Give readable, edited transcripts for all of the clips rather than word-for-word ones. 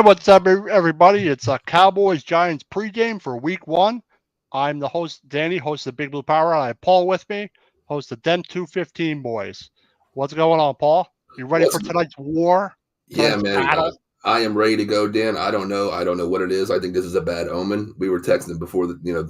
Hey, what's up, everybody? It's a Cowboys Giants pregame for Week 1. I'm the host, Danny, host of Big Blue Power, and I have Paul with me, host of Dem 215 Boys. What's going on, Paul? You ready What's for tonight's war? Yeah, Tonight's man. battle? I am ready to go, Dan. I don't know. I don't know what it is. I think this is a bad omen. We were texting before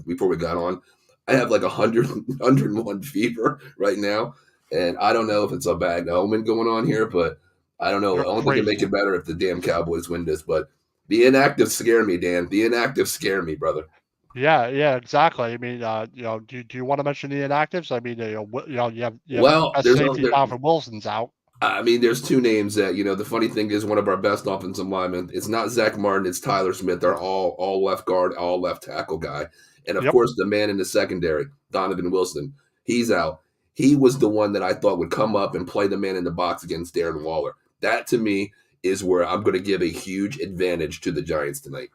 before we got on. I have like 101 fever right now, and I don't know if it's a bad omen going on here, but I don't know. You're I don't think it make crazy. it better if the damn Cowboys win this. But the inactive scare me, Dan. The inactive scare me, brother. Yeah, exactly. I mean, do you want to mention the inactives? I mean, you have Well, best safety Donovan Wilson's out. I mean, there's two names that the funny thing is one of our best offensive linemen. It's not Zach Martin. It's Tyler Smith. They're all left guard, all left tackle guy, and of Yep. course the man in the secondary, Donovan Wilson. He's out. He was the one that I thought would come up and play the man in the box against Darren Waller. That to me is where I'm going to give a huge advantage to the Giants tonight.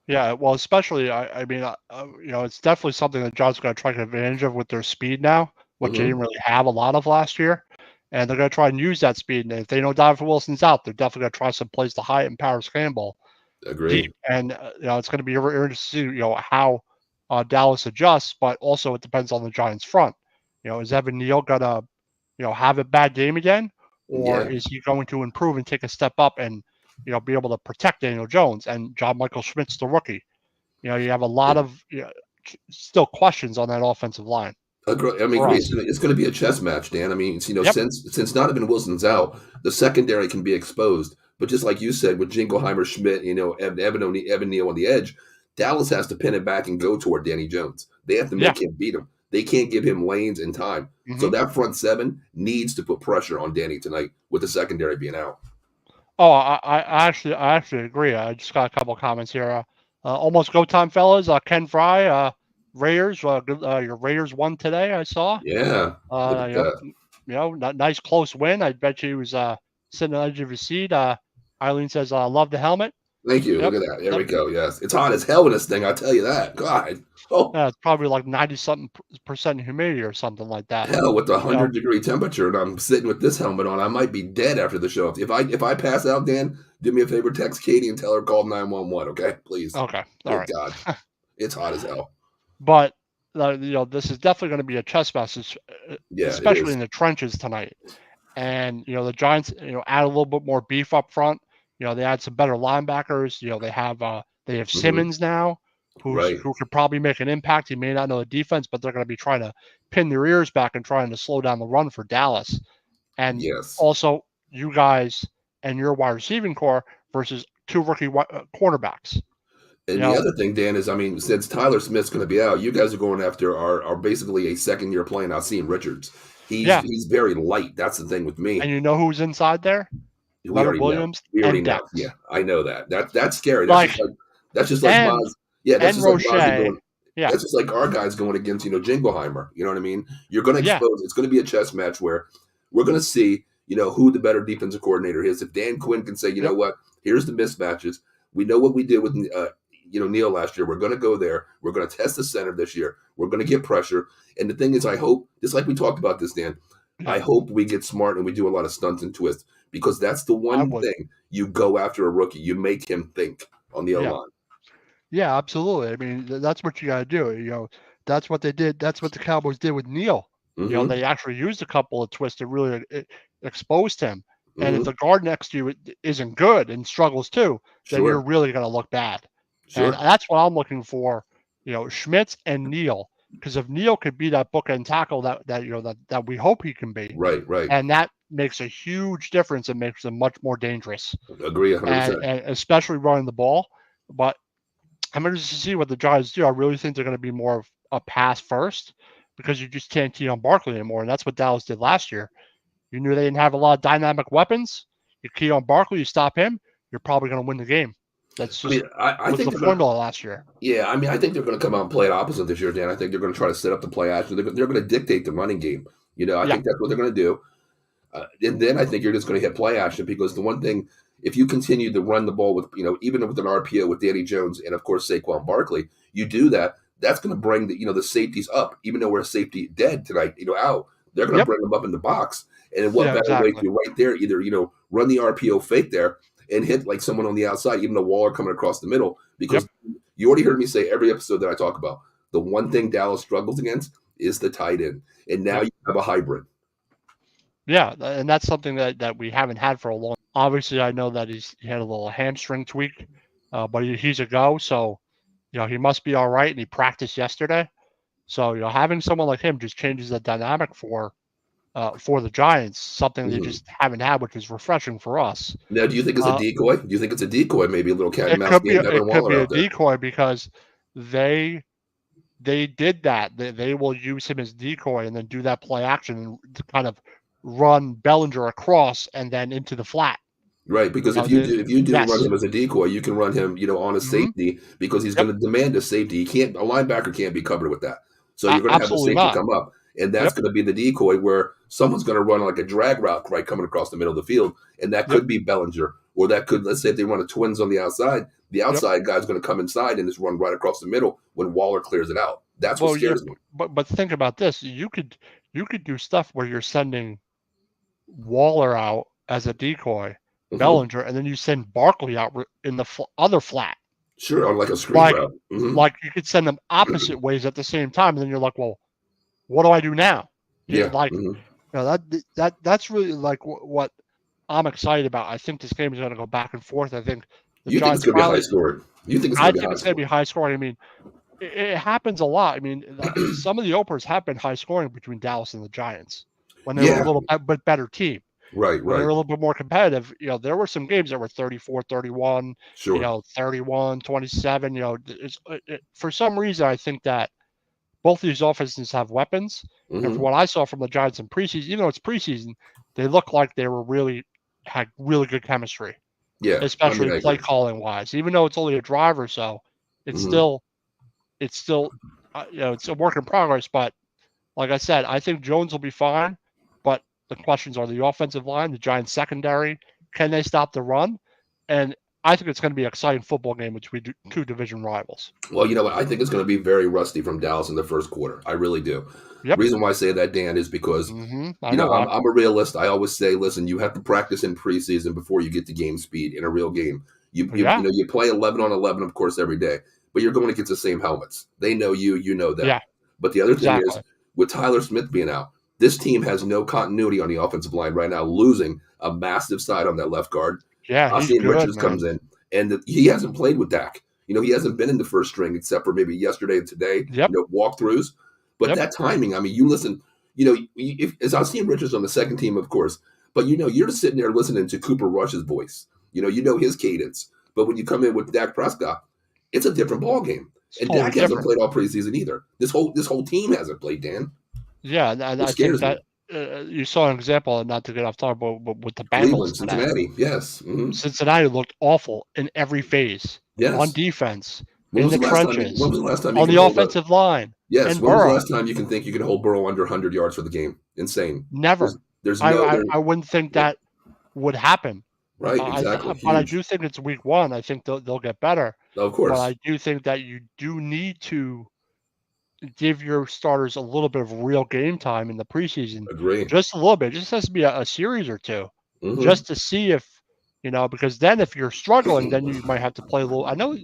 Yeah, well, especially I mean, it's definitely something that John's going to try to take advantage of with their speed now, which they Mm-hmm. didn't really have a lot of last year, and they're going to try and use that speed. And if they know Donovan Wilson's out, they're definitely going to try some plays to hide and Paris Campbell deep. Agree. And it's going to be very interesting to see how Dallas adjusts, but also it depends on the Giants' front. Is Evan Neal going to have a bad game again, or Yeah. is he going to improve and take a step up and be able to protect Daniel Jones and John Michael Schmidt's the rookie? You have a lot Yeah. of still questions on that offensive line I mean, for agree. us. It's going to be a chess match, Dan. I mean, Yep. since Donovan Wilson's out, the secondary can be exposed. But just like you said, with Jingleheimer, Schmidt, Evan Neal on the edge, Dallas has to pin it back and go toward Danny Jones. They have to Yeah. make him beat him. They can't give him lanes and time. So Hmm. that front seven needs to put pressure on Danny tonight with the secondary being out. Oh, I actually agree. I just got a couple of comments here. Almost go time, fellas. Ken Fry, Raiders. Your Raiders won today. I saw. Yeah, look at that. Nice close win. I bet you he was sitting on the edge of his seat. Eileen says, "Love the helmet." Thank you. Yep. Look at that. There Yep. we go. Yes, it's hot as hell in this thing. I'll tell you that. God. Oh. It's probably like 90 something percent humidity or something like that. Hell, with a You know, 100-degree temperature, and I'm sitting with this helmet on, I might be dead after the show. If I pass out, Dan, do me a favor, text Katie and tell her call 911. Okay, please. okay, all Good right. God, it's hot as hell. But this is definitely going to be a chess match, Yeah, it especially is. in the trenches tonight. And the Giants, add a little bit more beef up front. They add some better linebackers. They have Hmm. Simmons now, Right. who could probably make an impact. He may not know the defense, but they're going to be trying to pin their ears back and trying to slow down the run for Dallas. And Yes. also, you guys and your wide receiving core versus two rookie cornerbacks. You And the know, other thing, Dan, is I mean, since Tyler Smith's going to be out, you guys are going after are basically a second year player now. Seeing Richards, yeah. he's very light. That's the thing with me. And you know who's inside there? We Leonard already know. Williams We already and know. Yeah, Dex. I know that. That's scary. Like That's just like and Maz. Yeah, that's just like Mozzie Roche. going. Yeah. That's just like our guys going against Jingleheimer. You know what I mean? You're going to Yeah. expose. It's going to be a chess match where we're going to see who the better defensive coordinator is. If Dan Quinn can say, you know Yep. what, here's the mismatches. We know what we did with Neil last year. We're going to go there. We're going to test the center this year. We're going to get pressure. And the thing is, I hope, just like we talked about this, Dan, Yeah. I hope we get smart and we do a lot of stunts and twists because that's the I one would. thing you go after a rookie. You make him think on the O Yeah. line. Yeah, absolutely. I mean, that's what you got to do. That's what they did. That's what the Cowboys did with Neal. Mm-hmm. They actually used a couple of twists to really expose him. And if Mm-hmm. the guard next to you isn't good and struggles too, then you're Sure. really going to look bad. And Sure. that's what I'm looking for. Schmitz and Neal, because if Neal could be that bookend tackle that we hope he can be, Right. Right. and that makes a huge difference and makes them much more dangerous, Agree 100%. and especially running the ball. But I'm interested to see what the Giants do. I really think they're going to be more of a pass first because you just can't key on Barkley anymore, and that's what Dallas did last year. You knew they didn't have a lot of dynamic weapons. You key on Barkley, you stop him, you're probably going to win the game. That's I just mean, I was think the they're going to. formula last year. Yeah, I mean, I think they're going to come out and play it opposite this year, Dan. I think they're going to try to set up the play action. They're going to dictate the running game. I Yeah, think that's what they're going to do. And then I think you're just going to hit play action because the one thing, if you continue to run the ball with, even with an RPO with Danny Jones and of course Saquon Barkley, you do that. That's going to bring the safeties up. Even though we're safety dead tonight, out, they're going to yep, bring them up in the box. And what yeah, better way exactly. to right there either run the RPO fake there, and hit like someone on the outside, even a Waller coming across the middle. Yep. Because you already heard me say every episode that I talk about, the one thing Dallas struggles against is the tight end, and now Yep. you have a hybrid. Yeah, and that's something that we haven't had for a long. Obviously, I know that he had a little hamstring tweak, but he's a go. So he must be all right, and he practiced yesterday. So having someone like him just changes the dynamic for the Giants, something they Mhm. just haven't had, which is refreshing for us. Now, do you think it's a Uh, decoy? Do you think it's a decoy? Maybe a little cat and it mouse could be game it having could Waller be a out there. decoy because they they did that. They will use him as decoy and then do that play action to kind of run Bellinger across and then into the flat. Right, because You know, if you do run yes. him as a decoy, you can run him, on a Hmm. safety because he's Yep. going to demand a safety. He can't A linebacker can't be covered with that. So you're going to have the Absolutely safety not. come up, and that's Yep. going to be the decoy where someone's going to run like a drag route right coming across the middle of the field, and that Yep. could be Bellinger, or that could, let's say if they run a twins on the Yep. outside guy's going to come inside and just run right across the middle when Waller clears it out. That's what Well, scares me. but think about this. You could do stuff where you're sending Waller out as a decoy, Hmm. Bellinger, and then you send Barkley out in the other flat. Sure, on like a screen Like route. like you could send them opposite ways at the same time, and then you're like, well, what do I do now? Yeah. Like Hmm. that's really like what I'm excited about. I think this game is going to go back and forth. I think the You think it's Giants going to be high finally. scoring? You think it's I going to be think high it's going to be scoring? high scoring. I mean, it happens a lot. I mean, some of the openers have been high scoring between Dallas and the Giants when they were a Yeah. little bit better team. Right. When they Right. were a little bit more competitive, there were some games that were 34-31, Sure. 31-27. For some reason, I think that both of these offenses have weapons. And from Hmm. what I saw from the Giants in preseason, even though it's preseason, they look like they had really good chemistry, Yeah, I mean, especially I play agree. calling wise. Even though it's only a drive or so, it's Hmm. still it's still it's a work in progress. But like I said, I think Jones will be fine. But the questions are the offensive line, the Giants secondary. Can they stop the run? And I think it's going to be an exciting football game between two division rivals. Well, you know what? I think it's going to be very rusty from Dallas in the first quarter. I really do. Yep. Reason why I say that, Dan, is because I know I'm, why. I'm a realist. I always say, listen, you have to practice in preseason before you get to game speed in a real game. Yeah. You play 11 on 11, of course, every day, but you're going against the same helmets. They know you, you know them. Yeah. But the other thing is, Exactly. with Tyler Smith being out, this team has no continuity on the offensive line right now, losing a massive side on that left guard. Yeah, he's Asim good, Richards man. comes in, and he hasn't played with Dak. He hasn't been in the first string except for maybe yesterday and today, Yep. walkthroughs. But Yep. that timing, I mean, you listen, if as Asim Richards on the second team, of course, but you're just sitting there listening to Cooper Rush's voice. You know his cadence. But when you come in with Dak Prescott, it's a different ball game. It's And totally Dak hasn't different. played all preseason either. This whole team hasn't played, Dan. Yeah, and What I think scares me? that you saw an example, not to get off topic, but with the Bengals Cleveland, today. Cincinnati, yes. Cincinnati looked awful in every phase on Yes. defense, When in was the the last time? When trenches, was the last time you on can the hold a? offensive line, Yes. and When was the Burrow. last time you can think you can hold Burrow under 100 yards for the game? Insane. Never. There's I no I, there. I wouldn't think Yep. that would happen. Right. Exactly. But I Huge. do think it's week one. I think they'll get better. Of But course. I do think that you do need to give your starters a little bit of real game time in the preseason, Agree. just a little bit. It just has to be a series or two, Hmm. just to see if because then if you're struggling, then you might have to play a little. I know,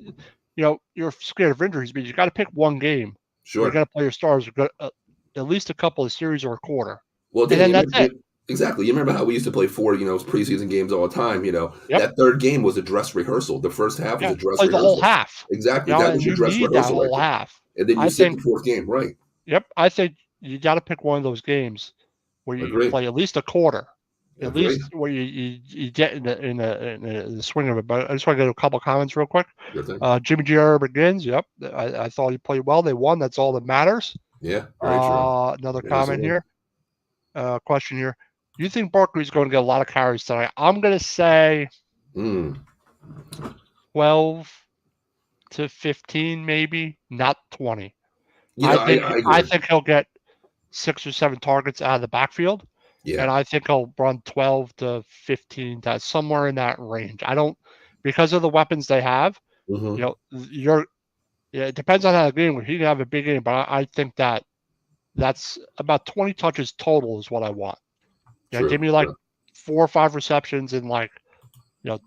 you're scared of injuries, but you got to pick one game where you got Sure. to play your stars at least a couple of series or a quarter, Well, and Dan, then that's it. exactly. You remember how we used to play four, preseason games all the time. Yep. That third game was a dress rehearsal. The first half was Yeah. a dress Play the whole rehearsal. half. Exactly. That And was your you dress need that rehearsal right whole there. half. And then you I sit think. the fourth game. Right. Yep. I think you got to pick one of those games where you Agree. play at least a quarter, at Agree. least where you get in the swing of it. But I just want to get a couple comments real quick. Good thing. Jimmy G. begins. Yep, I thought he played well. They won. That's all that matters. Yeah. Very true. Another That is the comment one. here. Question here. Do you think Barkley's going to get a lot of carries tonight? I'm going to say Mm. 12 to 15, maybe not 20. I I agree. think he'll get 6 or 7 targets out of the backfield. Yeah. And I think he'll run 12 to 15, to somewhere in that range. I don't, because of the weapons they have, Hmm. it depends on how the game. He can have a big game, but I think that's about 20 touches total is what I want. Give True. me like True. 4 or 5 receptions and like, you know,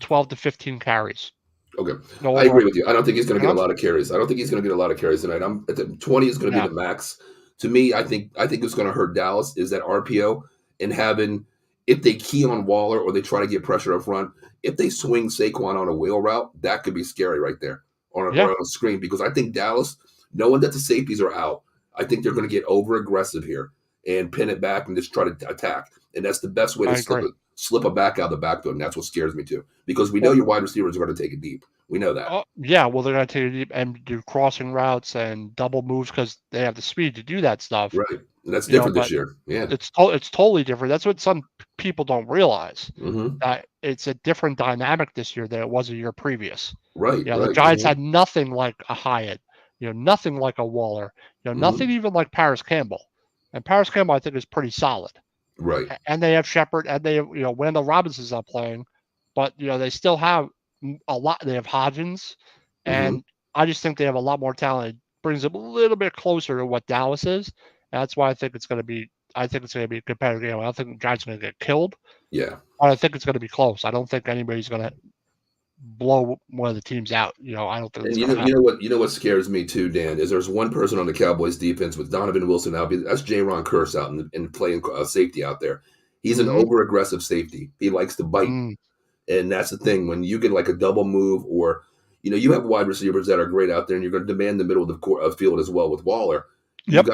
12 to 15 carries. Okay, No I over, agree with you. I don't think he's going to you get a know? lot of carries. I don't think he's going to get a lot of carries tonight. I'm at the 20 is going to be Yeah, the max. To me, I think it's going to hurt Dallas is that RPO and having if they key on Waller or they try to get pressure up front, if they swing Saquon on a wheel route, that could be scary right there yeah, on a screen because I think Dallas, knowing that the safeties are out, I think they're going to get over aggressive here and pin it back and just try to attack. And that's the best way to I agree. slip a back out of the backfield. And that's what scares me too because we know Well, your wide receivers are going to take it deep. We know that. yeah, well, they're going to take it deep and do crossing routes and double moves because they have the speed to do that stuff. Right. And that's different this But year. Yeah. it's totally different. That's what some people don't realize, Hmm. that it's a different dynamic this year than it was a year previous. Right. The Right. Giants Hmm. had nothing like a Hyatt, nothing like a Waller, nothing Hmm. even like Paris Campbell. And Paris Campbell, I think, is pretty solid. Right. And they have Shepard, and they have, Wendell Robinson's not playing, but they still have a lot. They have Hodgins, Hmm. and I just think they have a lot more talent. It brings them a little bit closer to what Dallas is. And that's why I think it's going to be. I think it's going to be a competitive game. I don't think the Giants are going to get killed, Yeah. but I think it's going to be close. I don't think anybody's going to blow one of the teams out. I don't think And it's going to happen. you know what scares me too, Dan, is there's one person on the Cowboys defense with Donovan Wilson out. That's Jaron Curse out and playing safety out there. He's an Mm-hmm. over aggressive safety. He likes to bite. Mm. And that's the thing when you get like a double move or you have wide receivers that are great out there, and you're going to demand the middle of the field as well with Waller. Yep.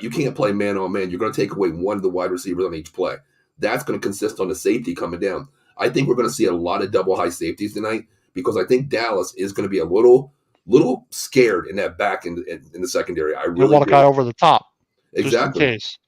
You can't play man on man. You're going to take away one of the wide receivers on each play. That's going to consist on the safety coming down. I think we're going to see a lot of double high safeties tonight because I think Dallas is going to be a little scared in that back in the secondary. I They really want a do. guy over the top just in Exactly. case.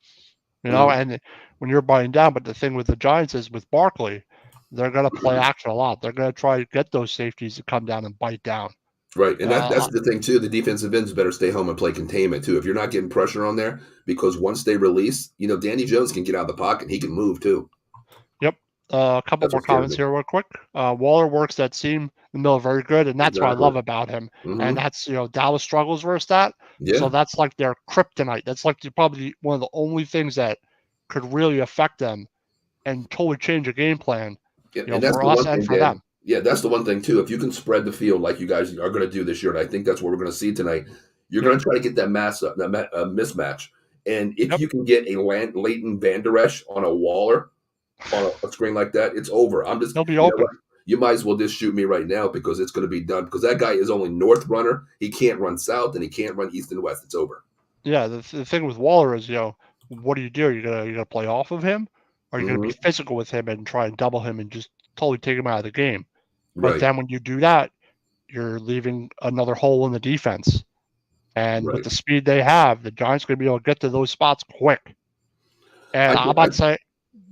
Hmm. And when you're buying down, but the thing with the Giants is with Barkley, they're going to play action a lot. They're going to try to get those safeties to come down and bite down. Right, and that's Uh, the thing too. The defensive ends better stay home and play containment too. If you're not getting pressure on there, because once they release, Danny Jones can get out of the pocket. He can move too. yep. A couple That's more what scares comments me. here, real quick. Waller works that seam in the middle very good, and that's what I Exactly. love about him. And Hmm. that's Dallas struggles versus that. So Yeah. that's like their kryptonite. That's like probably one of the only things that could really affect them and totally change a game plan. Yeah, and that's For the us one and thing, for Dan. them. Yeah, that's the one thing too. If you can spread the field like you guys are going to do this year, and I think that's what we're going to see tonight, you're Yep. going to try to get that mismatch. And if Yep. you can get a Leighton Vander Esch on a Waller on a screen like that, it's over. I'm just, He'll be you know what? open. You might as well just shoot me right now because it's going to be done. Because that guy is only north runner. He can't run south and he can't run east and west. It's over. Yeah, the thing with Waller is, what do you do? You're gonna play off of him, or are you gonna be Hmm. physical with him and try and double him and just totally take him out of the game? But Right, then when you do that, you're leaving another hole in the defense. And with right. the speed they have, the Giants are gonna be able to get to those spots quick. And I, I'm thi- about to say,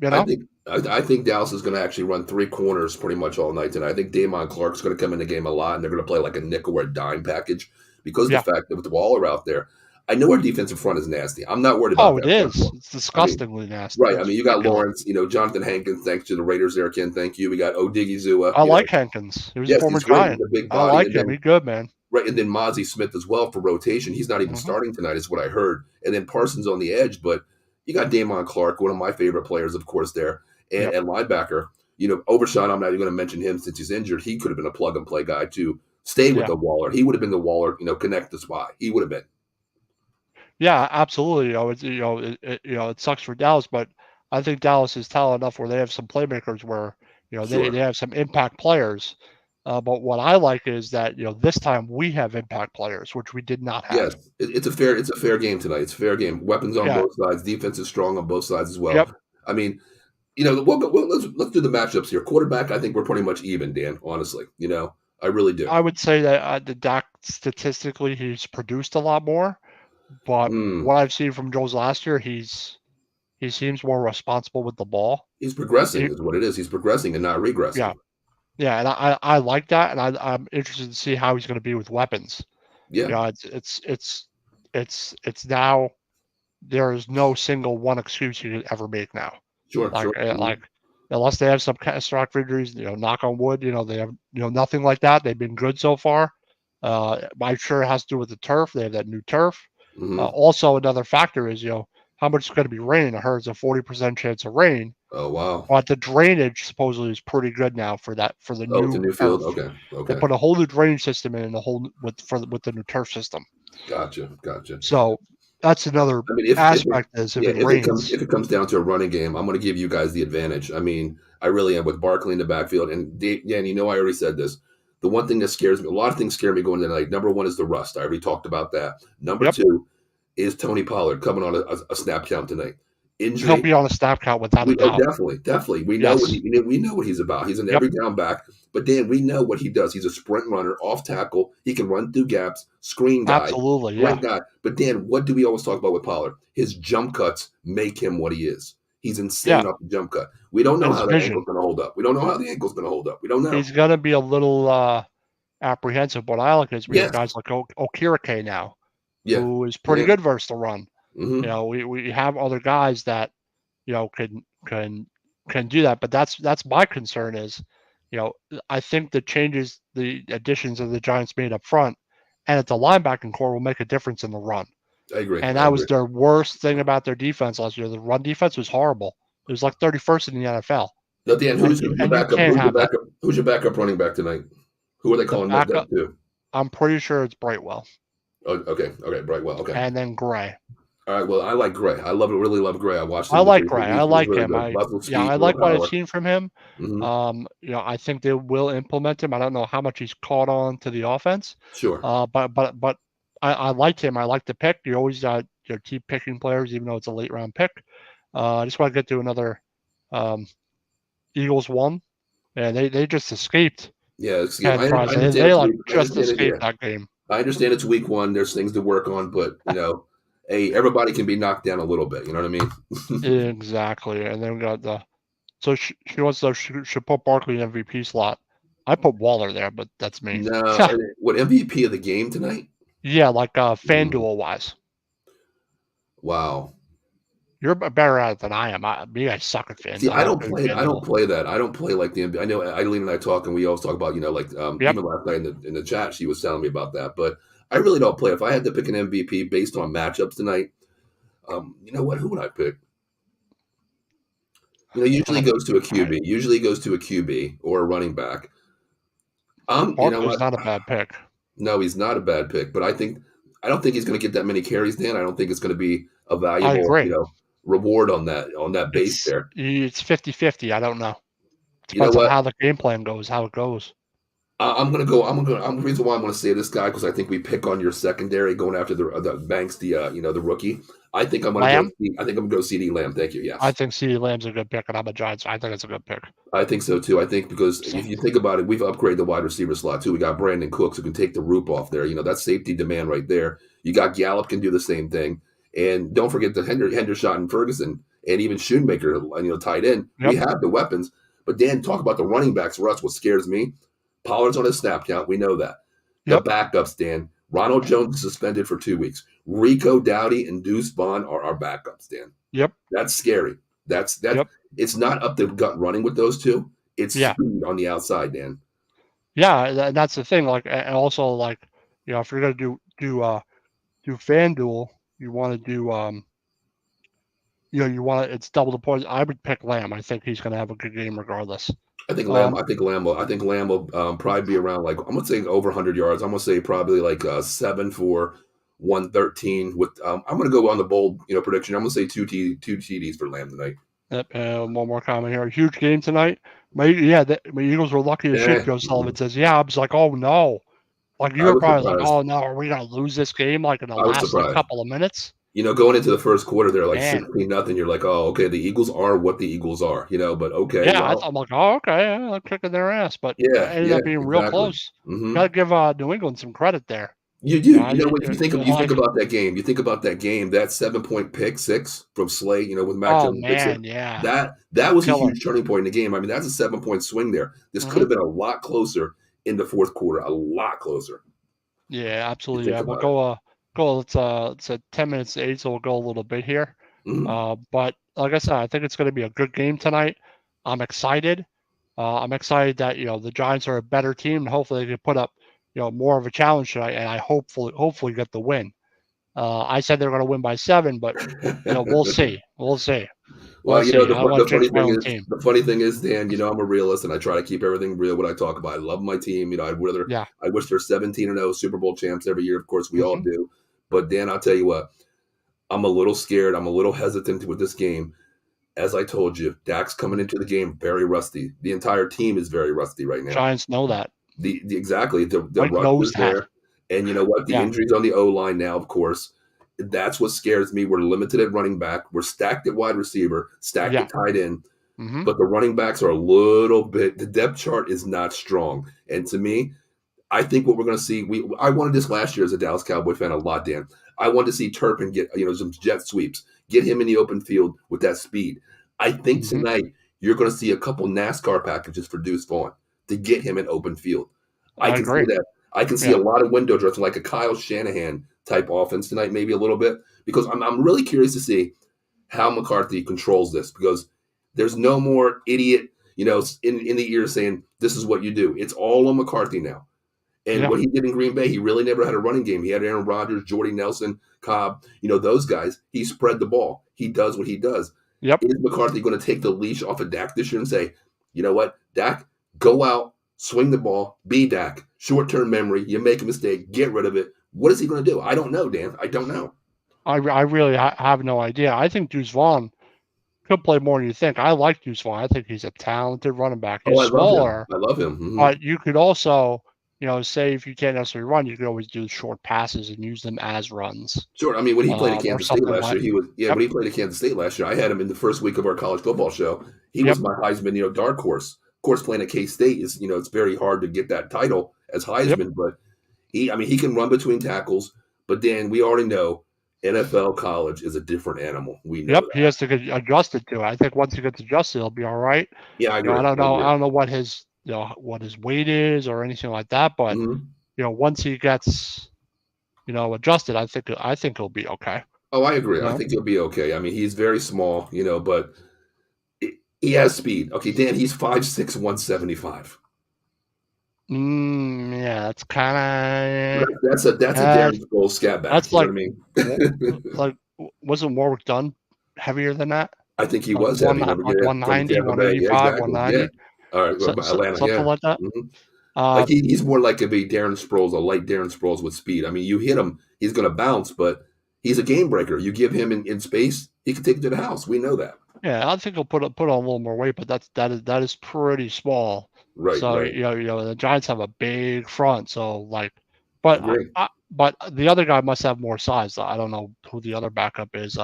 you I know, think I think Dallas is going to actually run three corners pretty much all night tonight. I think Damon Clark's going to come in the game a lot, and they're going to play like a nickel or a dime package because of yeah. the fact that with the Waller out there, I know our defensive front is nasty. I'm not worried about Oh, it that front is. four. It's I mean, disgustingly nasty. right? I It's mean, you got ridiculous. Lawrence, Jonathan Hankins, thanks to the Raiders there, Ken. Thank you. We got Odigizua, I like Hankins. He was a yes, former he's great with Giant. the big I body, like and him. then He's good, man. right, and then Mozzie Smith as well for rotation. He's not even Hmm. starting tonight, is what I heard. And then Parsons on the edge, but you got Damon Clark, one of my favorite players, of course, there, and Yep. at linebacker. Overshawn, I'm not even going to mention him since he's injured. He could have been a plug and play guy to stay with Yeah. the Waller. He would have been the Waller, connect the spot. He would have been. Yeah, absolutely. It sucks for Dallas, but I think Dallas is talented enough where they have some playmakers where they Sure. have some impact players. But what I like is that this time we have impact players, which we did not Yes, have. it's a fair game tonight. It's a fair game. Weapons on Yeah. both sides. Defense is strong on both sides as well. Yep. I mean, let's do the matchups here. Quarterback, I think we're pretty much even, Dan. Honestly, I really do. I would say that the Dak statistically he's produced a lot more, but Mm. what I've seen from Joe's last year, he seems more responsible with the ball. He's progressing, He, is what it is. He's progressing and not regressing. yeah, yeah, and I like that, and I'm interested to see how he's going to be with weapons. Yeah, It's now there is no single one excuse you could ever make now. sure, Like sure. like unless they have some catastrophic injuries, knock on wood, they have nothing like that. They've been good so far. I'm sure it has to do with the turf. They have that new turf. Hmm. Also, another factor is how much it's going to be raining. I heard it's a 40% chance of rain, Oh wow. but the drainage supposedly is pretty good now for the Oh, it's a new new field. turf. Okay. They Okay. put a whole new drainage system in the whole with the new turf system. Gotcha. Gotcha. So that's another I mean, if it, aspect is if yeah, it rains. if it comes down to a running game, I'm going to give you guys the advantage. I mean, I really am with Barkley in the backfield, and Dan, you know, I already said this. The one thing that scares me, a lot of things scare me going into the night. Number one is the rust. I already talked about that. Number Yep, two is Tony Pollard coming on a snap count tonight. he'll Injury. be on a snap count without a doubt. Definitely. Yes. We know what he's about. He's an Yep. every down back. But Dan, we know what he does. He's a sprint runner, off tackle. He can run through gaps, screen guy, Absolutely. Yeah. sprint guy. But Dan, what do we always talk about with Pollard? His jump cuts make him what he is. He's Yeah. insane off the jump cut. We don't know His how that vision. ankle's going to hold up. We don't know how the ankle's going to hold up. We don't know. He's gonna be a little apprehensive. What I like is we have Yes. guys like Okirike now, Yeah. who is pretty Yeah. good versus the run. hmm We have other guys that can do that, but that's my concern is, I think the additions of the Giants made up front and at the linebacking core will make a difference in the run. I agree. And I that was agree. their worst thing about their defense last year. The run defense was horrible. It was like 31st in the NFL. Now, Dan, And you can't have that. Who's your backup running back tonight? Who are they The calling that backup, to? I'm pretty sure it's Brightwell Oh, okay. Okay. Brightwell. Okay. and then Gray. All right. Well, I like Gray. Really love Gray. I watched I him this like week. Gray. I He's like really him. good. Muscle speed, I raw like what I've power. seen from him. hmm I think they will implement him. I don't know how much he's caught on to the offense. Sure. But I like him. I like the pick. You always keep picking players, even though it's a late round pick. I just want to get to another Eagles one, and they just escaped Yeah. Ken I Price. understand They it's like week. I just understand it. escaped Yeah. that game. I understand it's week one. There's things to work on, but hey, everybody can be knocked down a little bit. You know what I mean? Exactly. And then we got so she wants to she put Barkley in MVP slot. I put Waller there, but that's me. No. What MVP of the game tonight? Yeah, like Mm, FanDuel wise. wow. You're better at it than I am. I suck at See, I don't do I don't FanDuel. play that. I don't play like the NBA. I know Eileen and I talk, and we always talk about, like Yep. even last night in the chat, she was telling me about that. But I really don't play. If I had to pick an MVP based on matchups tonight, you know what? Who would I pick? Usually goes to a QB. Usually goes to a QB or a running back. You know Barkley's what? not a bad pick. No, he's not a bad pick, but I don't think he's going to get that many carries, Dan. I don't think it's going to be a I valuable, agree. reward on that base there. It's 50-50. I don't know. You know Depends on what? how the game plan goes, how it goes. I'm gonna go. The reason why I'm gonna say this guy because I think we pick on your secondary going after the Banks, the rookie. I think I'm gonna go. Lamb? I think I'm gonna go CD Lamb. Thank you. I Yes, think CeeDee Lamb's a good pick, and I'm a Giants. I think it's a good pick. I think so too. I think because So, if you think about it, we've upgraded the wide receiver slot too. We got Brandon Cooks who can take the roof off there. That's safety demand right there. You got Gallup can do the same thing, and don't forget the Hendershot and Ferguson and even Shoemaker. Tight end. We yep, have the weapons. But Dan, talk about the running backs for us. What scares me? Pollard's on his snap count. We know that. The yep, backups, Dan. Ronald Jones is suspended for 2 weeks. Rico Dowdy and Deuce Vaughn are our backups, Dan. yep, That's scary. That's that. yep. It's not up to gut running with those two. It's Yeah, speed on the outside, Dan. yeah. That's the thing. Like, and also like, if you're gonna do FanDuel, you want to do it's double the points. I would pick Lamb. I think he's gonna have a good game regardless. I think Lamb. Um, I think Lamb will. I think Lamb will probably be around like I'm gonna say over 100 yards. I'm gonna say probably like 7 for 113. With I'm gonna go on the bold prediction. I'm gonna say two TDs for Lamb tonight. yep, one more comment here. Huge game tonight. My Eagles were lucky as shit. Eh, Joe Sullivan says, "Yeah." I was like, "Oh no!" Like you I were was probably like, surprised. "Oh no, are we gonna lose this game like in the I was last surprised. couple of minutes?" Going into the first quarter, they're like Man, 16-0. You're like, oh, okay, the Eagles are what the Eagles are, But okay, yeah, well, I'm like, "Oh okay, yeah, I'm kicking their ass," but it yeah, ended yeah, up being real exactly. close. hmm Got to give New England some credit there. You do. Yeah, What if you think about that game, that 7-point pick six from Slay, with Mac oh Jones pick six. man, yeah, That was a killer. huge turning point in the game. I mean, that's a 7-point swing there. This could hmm have been a lot closer in the fourth quarter, a lot closer. Yeah, You absolutely. think Yeah, we'll about it. go. It's at 10 minutes to 8, so we'll go a little bit here. hmm But like I said, I think it's going to be a good game tonight. I'm excited. I'm excited that the Giants are a better team, and hopefully they can put up more of a challenge tonight, and I hopefully get the win. I said they're going to win by 7, but we'll see. We'll see. We'll Well, see. I don't want the to funny jinx my thing own is, team. Dan, I'm a realist and I try to keep everything real when I talk about it. I love my team. Yeah. I wish they're 17-0 Super Bowl champs every year. Of course, we all Hmm. do. But Dan, I'll tell you what, I'm a little scared. I'm a little hesitant with this game. As I told you, Dak's coming into the game very rusty. The entire team is very rusty right now. Giants know that. Exactly the Mike rush knows was that. there, and you know what? The Yeah. injuries on the O line now, of course, that's what scares me. We're limited at running back. We're stacked at wide receiver, stacked Yeah. at tight end, Hmm. but the running backs are a little bit. The depth chart is not strong, and to me, I think what we're going to see. I wanted this last year as a Dallas Cowboy fan a lot, Dan. I wanted to see Turpin get some jet sweeps, get him in the open field with that speed. I think Hmm. tonight you're going to see a couple NASCAR packages for Deuce Vaughn to get him in open field. I I can see agree. that. I can see a Yeah. lot of window dressing, like a Kyle Shanahan type offense tonight, maybe a little bit, because I'm really curious to see how McCarthy controls this because there's no more idiot, in the ear saying this is what you do. It's all on McCarthy now. And Yeah. what he did in Green Bay, he really never had a running game. He had Aaron Rodgers, Jordy Nelson, Cobb, those guys. He spread the ball. He does what he does. Yep. Is McCarthy going to take the leash off of Dak this year and say, you know what, Dak, go out, swing the ball, be Dak, short term memory, you make a mistake, get rid of it. What is he going to do? I don't know, Dan. I don't know. I really have no idea. I think Deuce Vaughn could play more than you think. I like Deuce Vaughn. I think he's a talented running back. Oh, He's I love him. smaller, I love him. but you could also, say if you can't necessarily run, you could always do short passes and use them as runs, Sure. I mean, when he played at or Kansas State something last like. year, he was Yep. when he played at Kansas State last year, I had him in the first week of our college football show. He was Yep. my Heisman, dark horse. Of course, playing at K State is, it's very hard to get that title as Yep. Heisman, but he can run between tackles. But Dan, we already know NFL college is a different animal. We know Yep. He that. has to get adjusted to it. I think once he gets adjusted, he'll be all right. Yeah, I agree. I don't I know. I agree. don't know what his what his weight is or anything like that, but Hmm. once he gets adjusted, I think he'll be okay. Oh, I agree. You I know. think he'll be okay. I mean, he's very small, but he has speed. Okay, Dan, he's 5'6", 175. Yeah, that's kind That's a of Darren Sproles scat back. that's You know like wa- what I mean? wasn't Warwick Dunn heavier than that? I think he Like was heavy. like Yeah, from 190, Tampa Bay. Yeah, 185, exactly. Yeah. 190, All right, well, Atlanta. something Yeah. like that. Mhm. Like Uh, he's more like to be Darren Sproles, a light Darren Sproles with speed. I mean, you hit him, he's going to bounce, but he's a game breaker. You give him in space, he can take it to the house. We know that. yeah, I think he'll put on a little more weight, but that is pretty small. Right. So Right. the Giants have a big front, so like, but Agree. but the other guy must have more size. I don't know who the other backup is.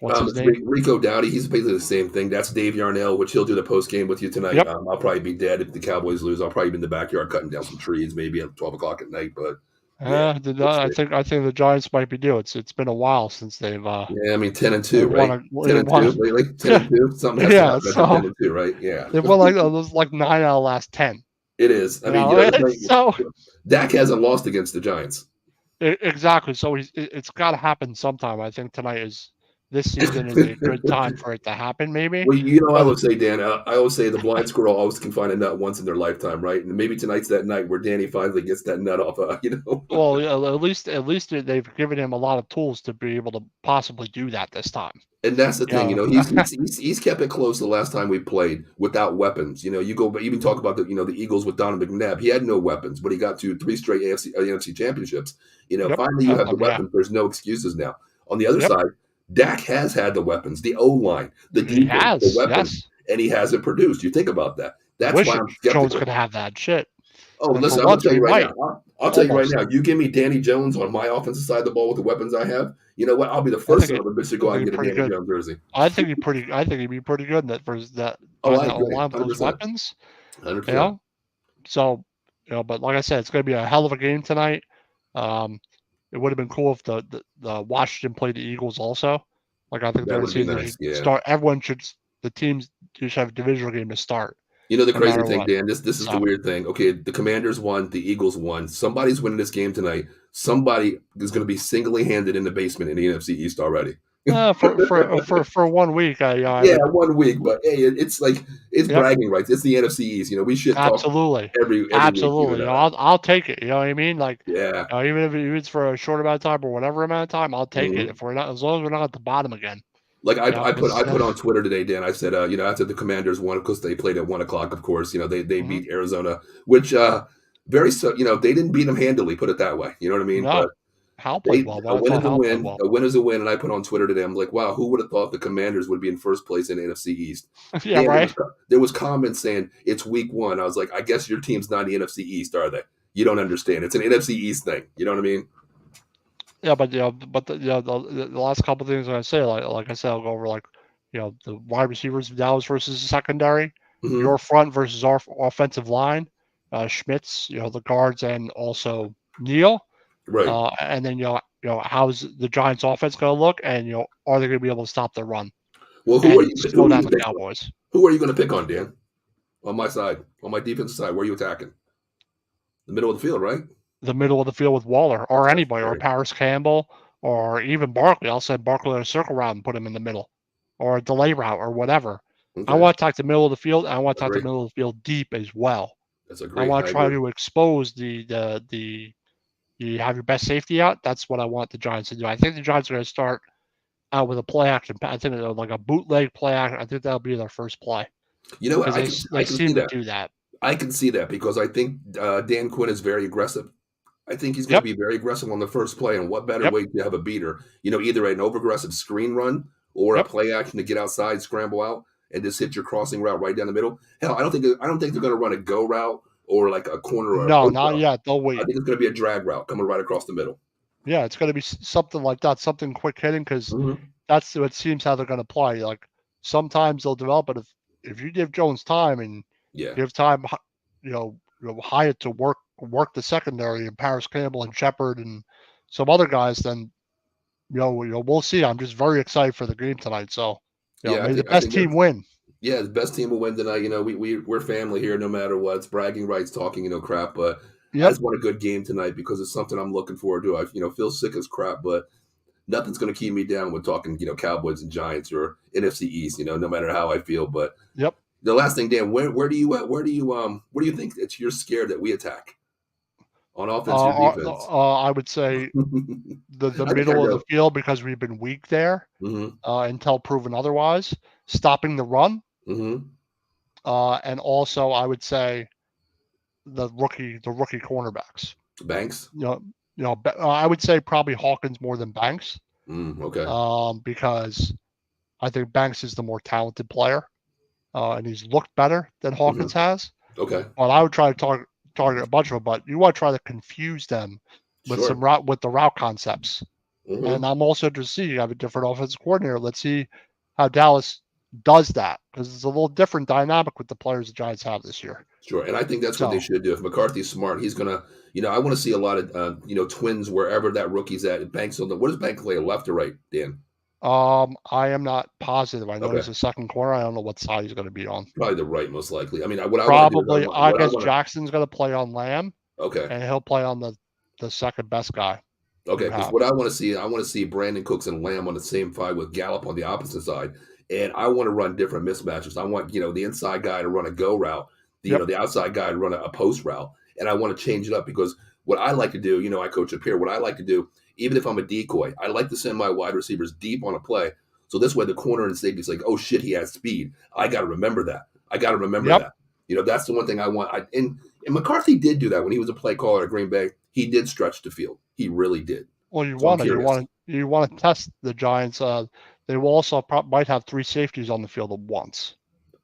What's his It's name? Rico Dowdy. He's basically the same thing. That's Dave Yarnell, which he'll do the post game with you tonight. Yep. I'll probably be dead if the Cowboys lose. I'll probably be in the backyard cutting down some trees, maybe at 12 o'clock at night. But yeah, we'll I see. think the Giants might be due. It's been a while since Yeah, I mean 10-2, they've right? won a Ten they and two won. lately. 10-2. Something has to Yeah, happen after ten so and two, right? Yeah, they've won like those like 9 out of the last 10. it is. I mean, So Dak hasn't lost against the Giants. exactly. So it's got to happen sometime. I think tonight is this season is a good time for it to happen. Maybe. Well, I But would say, Dan, I always say the blind squirrel always can find a nut once in their lifetime, right? And maybe tonight's that night where Danny finally gets that nut off. well, yeah, at least they've given him a lot of tools to be able to possibly do that this time. And that's the thing, Yeah. he's kept it close the last time we played without weapons. You go, but even talk about the Eagles with Donovan McNabb. He had no weapons, but he got to 3 straight NFC championships. Yep. Finally you have the Yeah. weapons. There's no excuses now. On the other Yep. side, Dak has had the weapons, the O line, the He defense, the has. weapons, Yes. and he hasn't produced. You think about that. That's Wish why I'm Jones skeptical. could have that shit. Oh, And for listen, I'm gonna once tell we you right might now. I'll tell you right almost. now. You give me Danny Jones on my offensive side of the ball with the weapons I have. You know what? I'll be the I first think son of a bitch to go I out and think get he's a pretty Danny good. Jones jersey. I think he'd be pretty good in that for that Oh, on I that O agree, line with those 100%, weapons. 100%. So but like I said, it's going to be a hell of a game tonight. Um, it would have been cool if the Washington played the Eagles also. Like I think That the would be season nice. should Yeah. start. The teams should have a divisional game to start, The no crazy matter thing, what. Dan. This is the So weird thing. Okay, the Commanders won. The Eagles won. Somebody's winning this game tonight. Somebody is going to be singly handed in the basement in the NFC East already. For 1 week, I Yeah, would. 1 week, but hey, it's like it's Yep, bragging rights. It's the NFC East. We shit talk absolutely, every week. You absolutely. know that. I'll take it. You know what I mean? Like, Yeah. even if it's for a short amount of time or whatever amount of time, I'll take it. Mhm. If we're not, as long as we're not at the bottom again. Like You know, I 'cause, put on Twitter today, Dan. I said, after the Commanders won, because they played at 1 o'clock. Of course, they mhm. beat Arizona, which very so. They didn't beat them handily. Put it that way. You know what I mean? But No, Hal played they well, a though. I win thought is a Hal played win. well. A win is a win. And I put on Twitter today. I'm like, wow, who would have thought the Commanders would be in first place in the NFC East? Yeah, Dan, right. there was comments saying it's week one. I was like, I guess your team's not the NFC East, are they? You don't understand. It's an NFC East thing. You know what I mean? Yeah, but the last couple of things I say, like I said, I'll go over the wide receivers of Dallas versus the secondary, Hmm. your front versus our offensive line, Schmitz, the guards, and also Neal, Right. and then how's the Giants' offense going to look, and are they going to be able to stop the run Well, who are and you? slow Who are down you the pick? Cowboys? Who are you going to pick on, Dan? On my side, on my defensive side, where are you attacking? The middle of the field, right? The middle of the field with Waller or That's anybody or great. Paris Campbell or even Barkley. I'll send Barkley on a circle route and put him in the middle or a delay route or whatever. I Okay, want to attack the middle of the field. And I want to attack the agree. middle of the field deep as well. That's a I great. want I to try agree. to expose the you have your best safety out. That's what I want the Giants to do. I think the Giants are going to start out with a play action. I think like a bootleg play action. I think that'll be their first play You know what? because they I can see seem to that. do that. I can see that because I think Dan Quinn is very aggressive. I think he's going to Yep. be very aggressive on the first play. And what better Yep. way to have a beater? Either an over aggressive screen run or a Yep. play action to get outside, scramble out, and just hit your crossing route right down the middle. Hell, I don't think they're going to run a go route or like a corner or a No, post not route. yet. They'll I wait. think it's going to be a drag route coming right across the middle. Yeah, it's going to be something like that, something quick hitting, because Hmm. that's what seems how they're going to play. Like sometimes they'll develop it if you give Jones time and Yeah. give time, Hyatt to work the secondary and Paris Campbell and Shepard and some other guys, then we'll see. I'm just very excited for the game tonight. So Yeah, may the best team win. yeah, the best team will win tonight. We're family here, no matter what. It's bragging rights, talking, crap. But I Yep, just want a good game tonight because it's something I'm looking forward to. I feel sick as crap, but nothing's going to keep me down with talking, Cowboys and Giants or NFC East. No matter how I feel. But yep. the last thing, Dan, where do you think that you're scared that we attack on offense or defense? I would say the I think I middle of the know. field because we've been weak there Hmm. until proven otherwise. Stopping the run. Hmm. And also I would say the rookie cornerbacks. Banks. You know, I would say probably Hawkins more than Banks, Okay. because I think Banks is the more talented player, and he's looked better than Hmm. Hawkins has. Okay. But I would try to target a bunch of them. But you want to try to confuse them with Sure. the route concepts. And Hmm. I'm also interested to see you have a different offensive coordinator. Let's see how Dallas does that because it's a little different dynamic with the players the Giants have this year. Sure, and I think that's what they So should do. If McCarthy's smart, he's gonna, I want to see a lot of, twins wherever that rookie's at. Banks on what does Banks play, left or right, Dan? I am not positive. I know Okay, he's a second corner. I don't know what side he's going to be on. probably the right, most likely. I mean, what I want to do is Probably, I what I guess want to. Jackson's going to play on Lamb, Okay, and he'll play on the second best guy okay, you because have. what I want to see Brandon Cooks and Lamb on the same side with Gallup on the opposite side, and I want to run different mismatches. I want the inside guy to run a go route, Yep. the outside guy to run a post route, and I want to change it up because what I like to do, I coach up here. What I like to do, even if I'm a decoy, I like to send my wide receivers deep on a play. So this way, the corner and safety's like, oh shit, he has speed. I got to remember that. I got to remember Yep. that. That's the one thing I want. And McCarthy did do that when he was a play caller at Green Bay. He did stretch the field. He really did. Well, So I'm curious. you want to test the Giants. They will also might have three safeties on the field at once.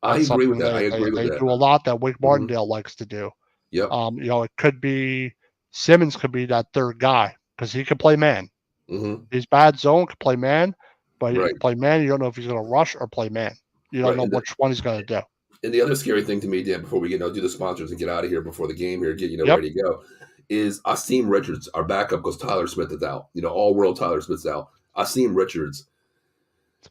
I That's agree with something that. I they agree they, with they that. do a lot that Wake Hmm. Martindale likes to do. Yep. It could be Simmons could be that third guy because he can play man. Hmm. He's bad zone, can play man, but Right. play man, you don't know if he's going to rush or play man. You don't Right. know which one he's going to do. And the other scary thing to me, Dan, before we do the sponsors and get out of here before the game here, get Yep. ready to go, is Asim Richards, our backup, because Tyler Smith is out. All world Tyler Smith's out. Asim Richards.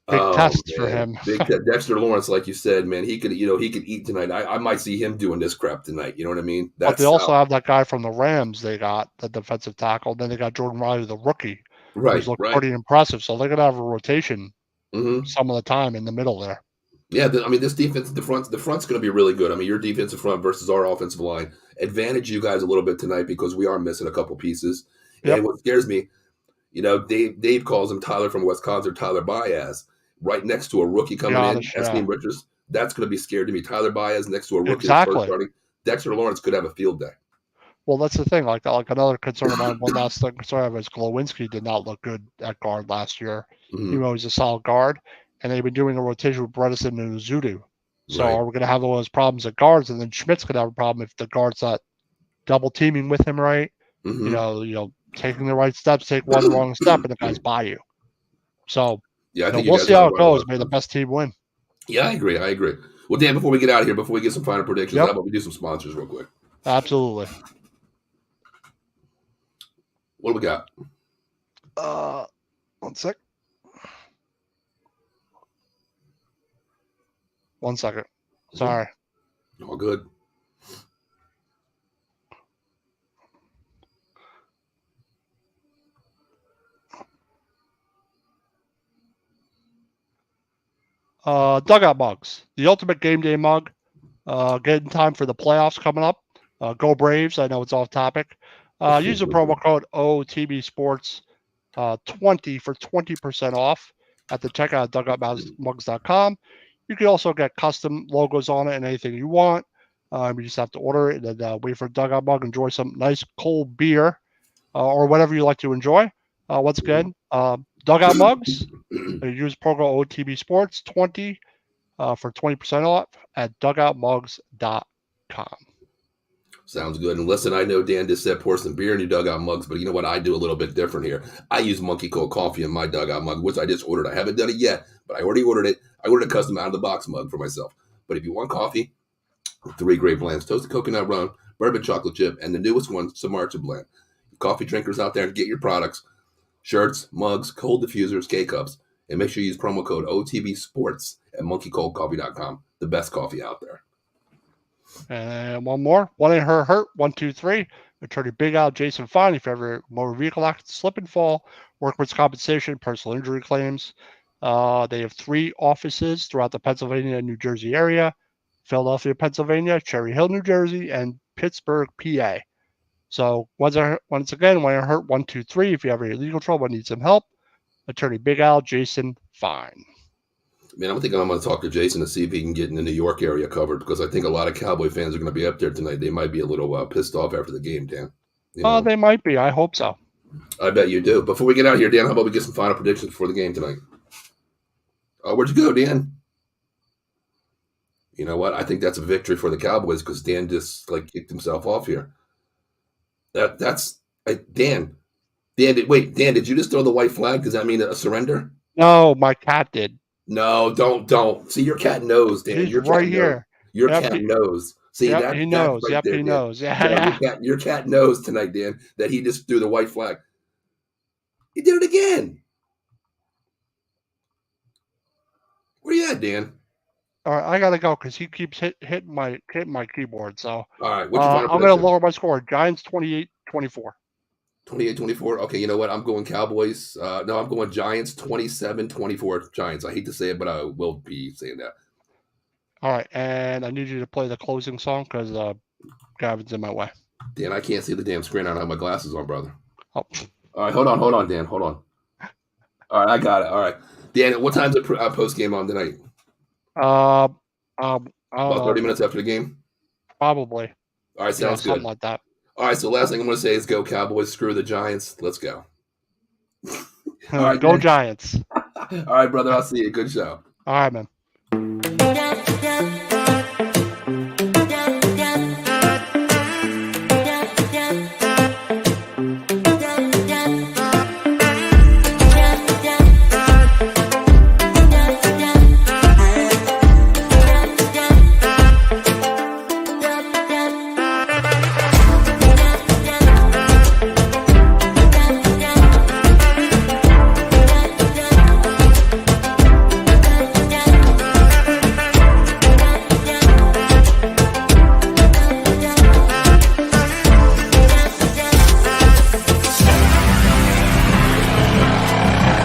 Big Oh test for man, him. Dexter Lawrence, like you said, man, he could eat tonight. I might see him doing this crap tonight. You know what I mean? But they That's also how. have that guy from the Rams. They got the defensive tackle. Then they got Jordan Riley, the rookie. Right, who's looked right. pretty impressive. So they're going to have a rotation Hmm. some of the time in the middle there. Yeah, I mean, this defense, the front's going to be really good. I mean, your defensive front versus our offensive line advantage you guys a little bit tonight because we are missing a couple pieces. And Yep. what scares me, Dave calls him Tyler from Wisconsin, Tyler Baez, right next to a rookie coming in, Giannis, yeah. Esteem Richards. That's going to be scary to me. Tyler Baez next to a rookie that's first Exactly. starting. Dexter Lawrence could have a field day. Well, that's the thing. Like another concern of mine, one last thing concern of is Glowinski did not look good at guard last year, Hmm. even though he's a solid guard. And they've been doing a rotation with Bredesen and Uzudu. So Right. are we going to have all those problems at guards? And then Schmidt's going to have a problem if the guard's not double teaming with him right. Hmm. Taking the right steps, take one wrong step, and the guy's by you. So, Yeah, I think you we'll guys see got to how it run a lot goes. of May the times. best team win. Yeah, I agree. I agree. Well, Dan, before we get out of here, before we get some final predictions, how Yep, about we do some sponsors real quick? absolutely. What do we got? One sec. 1 second. Sorry. All good. Dugout mugs. The ultimate game day mug. Getting time for the playoffs coming up. Go Braves. I know it's off topic. Use the promo code OTB Sports 20 for 20% off at the checkout dugoutmugs.com. You can also get custom logos on it and anything you want. You just have to order it and then wait for a dugout mug. Enjoy some nice cold beer or whatever you like to enjoy. Once again, dugout mugs. Use promo OTB Sports 20 for 20% off at dugoutmugs.com. Sounds good. And listen, I know Dan just said pour some beer in your dugout mugs, but you know what? I do a little bit different here. I use Monkey Cold coffee in my dugout mug, which I just ordered. I haven't done it yet, but I already ordered it. I ordered a custom out of the box mug for myself. But if you want coffee, 3 great blends: toasted coconut rum, bourbon chocolate chip, and the newest one, Samarcha blend. Coffee drinkers out there, get your products: shirts, mugs, cold diffusers, K cups, and make sure you use promo code OTB Sports at monkeycoldcoffee.com. The best coffee out there. And one more. 1-800-HURT 123. Attorney Big Al Jason Fine if you ever motor vehicle accident, slip and fall, workman's compensation, personal injury claims. They have 3 offices throughout the Pennsylvania and New Jersey area: Philadelphia, Pennsylvania, Cherry Hill, New Jersey, and Pittsburgh, PA. So once again, 1-800-HURT 123 if you have any legal trouble and need some help. Attorney Big Al Jason Fine. Man, I'm thinking I'm going to talk to Jason to see if he can get in the New York area covered because I think a lot of Cowboy fans are going to be up there tonight. They might be a little pissed off after the game, Dan. They might be. I hope so. I bet you do. Before we get out of here, Dan, how about we get some final predictions before the game tonight? Where'd you go, Dan? You know what? I think that's a victory for the Cowboys because Dan just kicked himself off here. That's Dan. Dan, did you just throw the white flag? Does that mean a surrender? No, my cat did. No, don't. See, your cat knows, Dan. He's Your right cat knows. here. Your Yep, cat knows. See, yep, he that's knows. right Yep, there, he Dan. knows. Yeah, No, yeah. your cat knows tonight, Dan, that he just threw the white flag. He did it again. Where you at, Dan? All right, I gotta go because he keeps hitting my keyboard. So All right, what's your final I'm gonna prediction? lower my score. Giants 28-24. 28-24. Okay, you know what? I'm going Cowboys. No, I'm going Giants 27-24 Giants. I hate to say it, but I will be saying that. All right, and I need you to play the closing song because Gavin's in my way. Dan, I can't see the damn screen. I don't have my glasses on, brother. Oh. All right, hold on, Dan. Hold on. All right, I got it. All right. Dan, what time's the post game on tonight? About 30 minutes after the game? Probably. All right, sounds good. Something like that. All right, so last thing I'm going to say is go Cowboys, screw the Giants. Let's go. All right, go Dan. Giants. All right, brother, I'll see you. Good show. All right, man.